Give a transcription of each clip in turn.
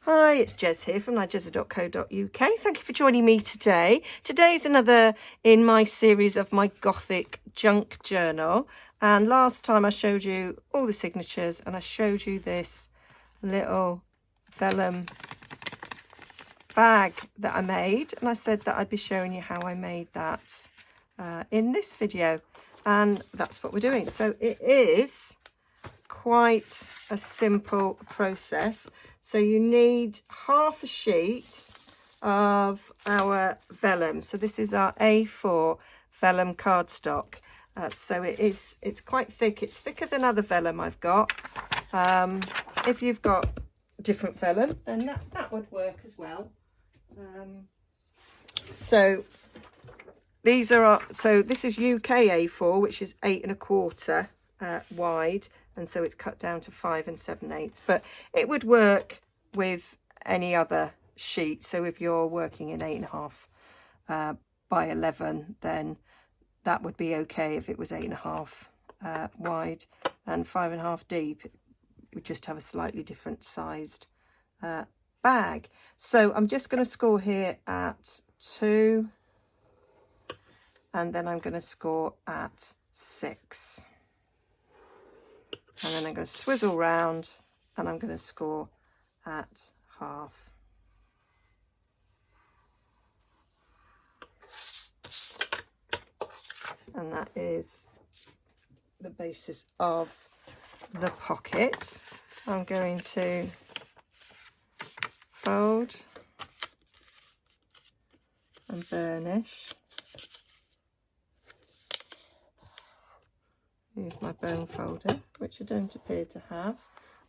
Hi, it's Jez here from Nigezza.co.uk. Thank you for joining me today. Today's another in my series of my Gothic junk journal. And last time I showed you all the signatures and I showed you this little vellum bag that I made. And I said that I'd be showing you how I made that in this video. And that's what we're doing. So it is quite a simple process. So you need half a sheet of our vellum. So this is our A4 vellum cardstock. So it's quite thick. It's thicker than other vellum I've got. If you've got different vellum, then that would work as well. So these are this is UK A4, which is 8 1/4 wide, and so it's cut down to 5 7/8. But it would work with any other sheet. So if you're working in 8 1/2 by 11, then that would be okay. If it was 8 1/2 wide and 5 1/2 deep, it would just have a slightly different sized bag. So I'm just going to score here at 2, and then I'm going to score at 6. And then I'm going to swizzle round and I'm going to score at 1/2. And that is the basis of the pocket. I'm going to fold and burnish. Use my bone folder, which I don't appear to have.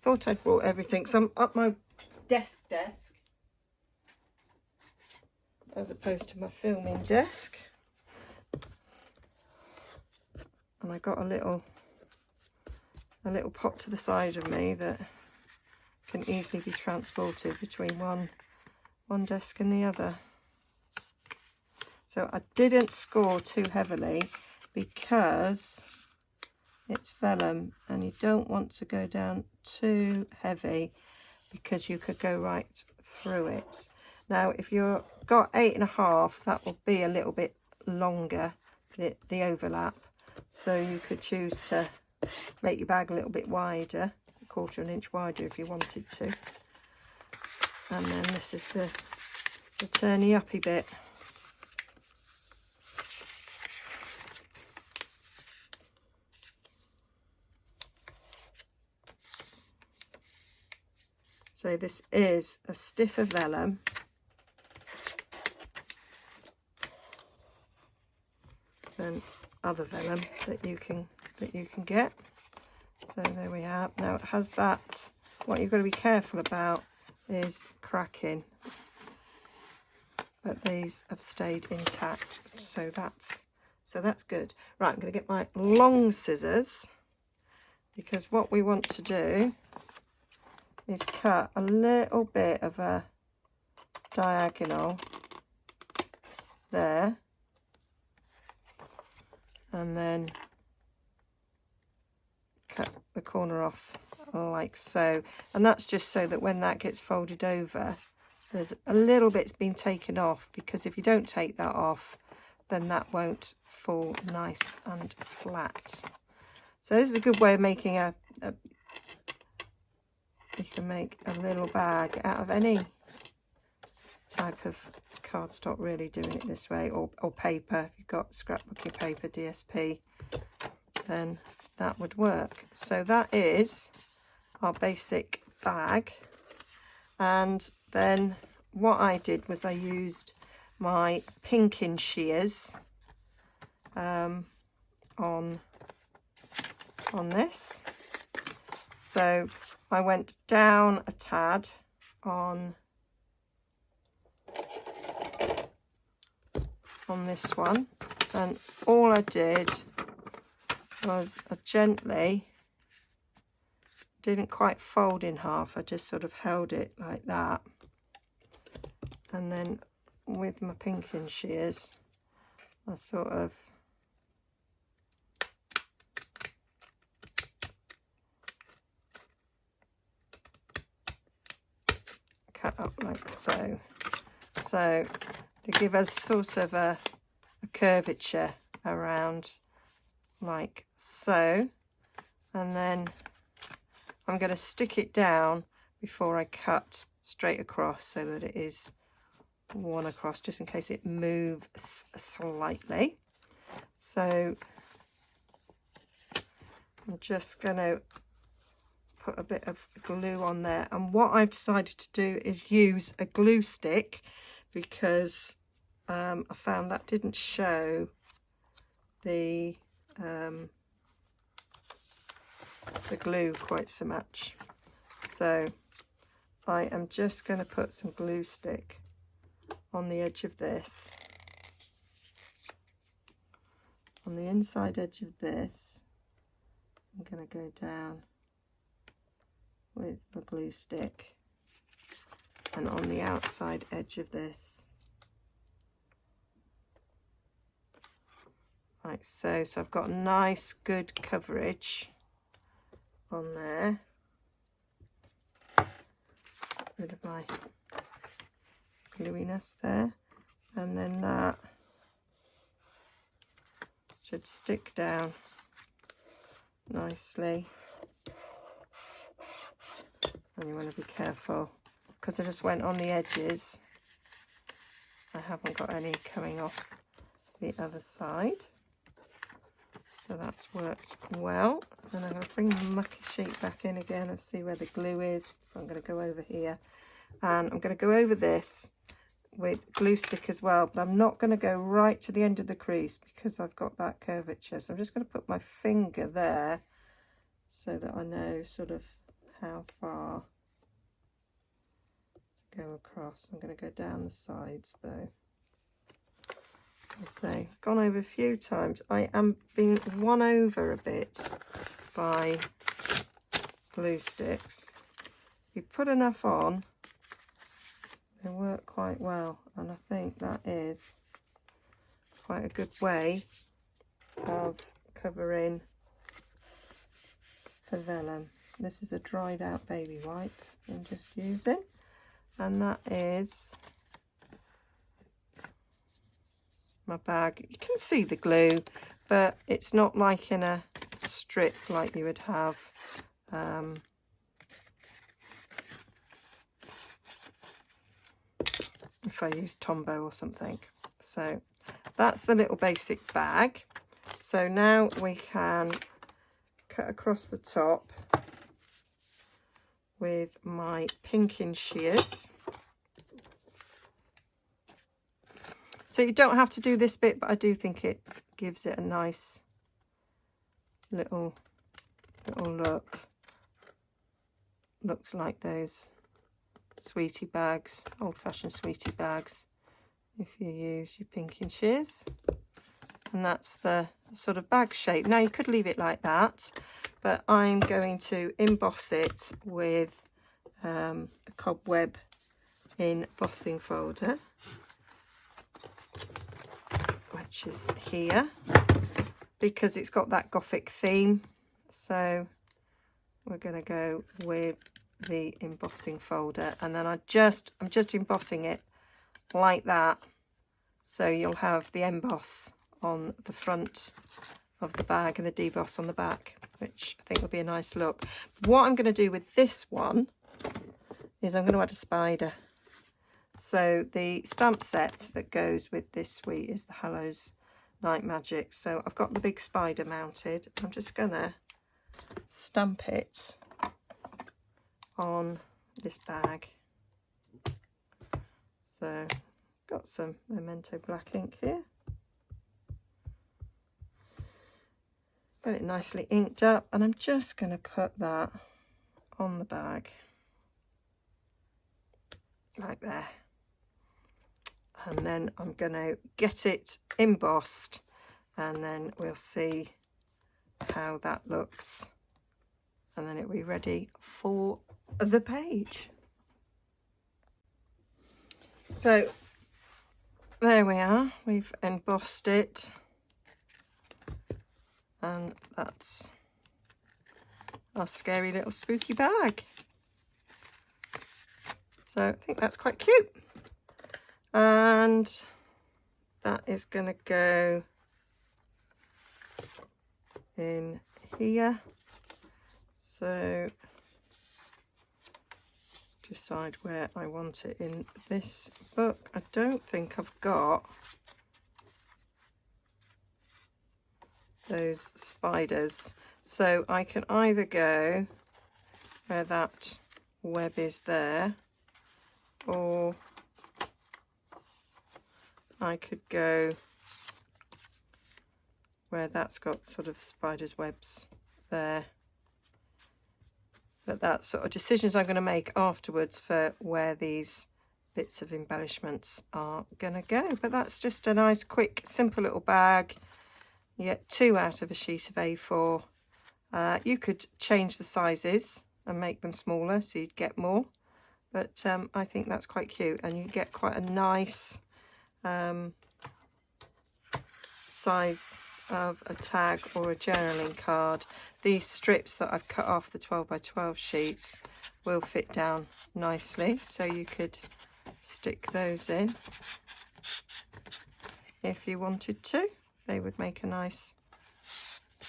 Thought I'd brought everything, so I'm up my desk as opposed to my filming desk. And I got a little pot to the side of me that can easily be transported between one desk and the other. So I didn't score too heavily because it's vellum and you don't want to go down too heavy because you could go right through it. Now if you've got 8 1/2, that will be a little bit longer, the overlap, so you could choose to make your bag a little bit wider, 1/4 inch wider if you wanted to. And then this is the turny uppy bit. So this is a stiffer vellum than other vellum that you can get. So there we are. Now it has that. What you've got to be careful about is cracking, but these have stayed intact. So that's good. Right, I'm going to get my long scissors, because what we want to do is cut a little bit of a diagonal there, and then cut the corner off like so. And that's just so that when that gets folded over, there's a little bit's been taken off, because if you don't take that off, then that won't fall nice and flat. So this is a good way of making you can make a little bag out of any type of cardstock, really, doing it this way, or paper. If you've got scrapbooking paper, DSP, then that would work. So that is our basic bag. And then what I did was I used my pinking shears on this. So I went down a tad on this one, and all I did was I gently, didn't quite fold in half, I just sort of held it like that, and then with my pinking shears I sort of cut up like so. So to give us sort of a curvature around like so. And then I'm going to stick it down before I cut straight across so that it is one across, just in case it moves slightly. So I'm just going to put a bit of glue on there, and what I've decided to do is use a glue stick because I found that didn't show the glue quite so much. So I am just going to put some glue stick on the edge of this, on the inside edge of this. I'm going to go down with the glue stick, and on the outside edge of this, like so. So I've got nice good coverage on there. Rid of my gluiness there, and then that should stick down nicely. And you want to be careful because I just went on the edges. I haven't got any coming off the other side, so that's worked well. And I'm going to bring the mucky sheet back in again and see where the glue is. So I'm going to go over here, and I'm going to go over this with glue stick as well, but I'm not going to go right to the end of the crease because I've got that curvature. So I'm just going to put my finger there so that I know sort of how far to go across. I'm going to go down the sides though. So gone over a few times. I am being won over a bit by glue sticks. If you put enough on, they work quite well, and I think that is quite a good way of covering the vellum. This is a dried out baby wipe I'm just using, and that is my bag. You can see the glue, but it's not like in a strip like you would have if I use Tombow or something. So that's the little basic bag. So now we can cut across the top with my pinking shears. So you don't have to do this bit, but I do think it gives it a nice little look. Looks like those sweetie bags, old-fashioned sweetie bags, if you use your pinking shears. And that's the sort of bag shape. Now you could leave it like that, but I'm going to emboss it with a Cobweb embossing folder, which is here, because it's got that Gothic theme. So we're going to go with the embossing folder, and then I'm just embossing it like that, so you'll have the emboss on the front of the bag and the deboss on the back, which I think will be a nice look. What I'm going to do with this one is I'm going to add a spider. So the stamp set that goes with this suite is the Hallows Night Magic. So I've got the big spider mounted. I'm just going to stamp it on this bag. So got some Memento black ink here. Got it nicely inked up, and I'm just going to put that on the bag like there. And then I'm going to get it embossed, and then we'll see how that looks, and then it'll be ready for the page. So there we are, we've embossed it, and that's our scary little spooky bag. So I think that's quite cute. And that is going to go in here. So decide where I want it in this book. I don't think I've got those spiders, so I can either go where that web is there, or I could go where that's got sort of spiders webs there. But that's sort of decisions I'm going to make afterwards for where these bits of embellishments are going to go. But that's just a nice, quick, simple little bag. You get 2 out of a sheet of A4. You could change the sizes and make them smaller so you'd get more. But I think that's quite cute, and you get quite a nice size of a tag or a journaling card. These strips that I've cut off the 12 by 12 sheets will fit down nicely, so you could stick those in if you wanted to. They would make a nice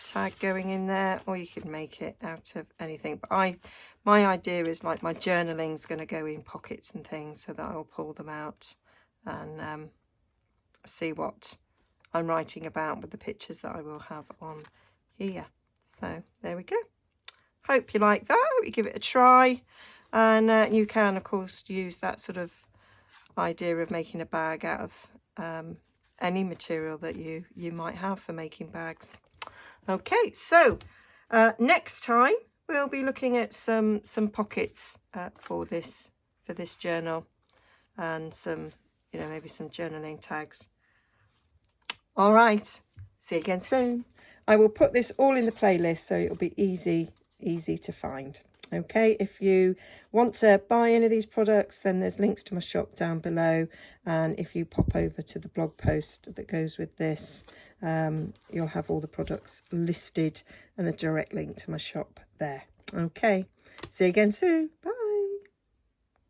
tag going in there, or you could make it out of anything. But my idea is, like, my journaling's going to go in pockets and things, so that I'll pull them out and see what I'm writing about with the pictures that I will have on here. So there we go. Hope you like that. Hope you give it a try. And you can, of course, use that sort of idea of making a bag out of any material that you might have for making bags. Okay, so next time we'll be looking at some pockets for this journal, and some, you know, maybe some journaling tags. All right, see you again soon. I will put this all in the playlist so it'll be easy to find. Okay, if you want to buy any of these products, then there's links to my shop down below, and if you pop over to the blog post that goes with this, you'll have all the products listed and the direct link to my shop there. Okay, see you again soon. Bye.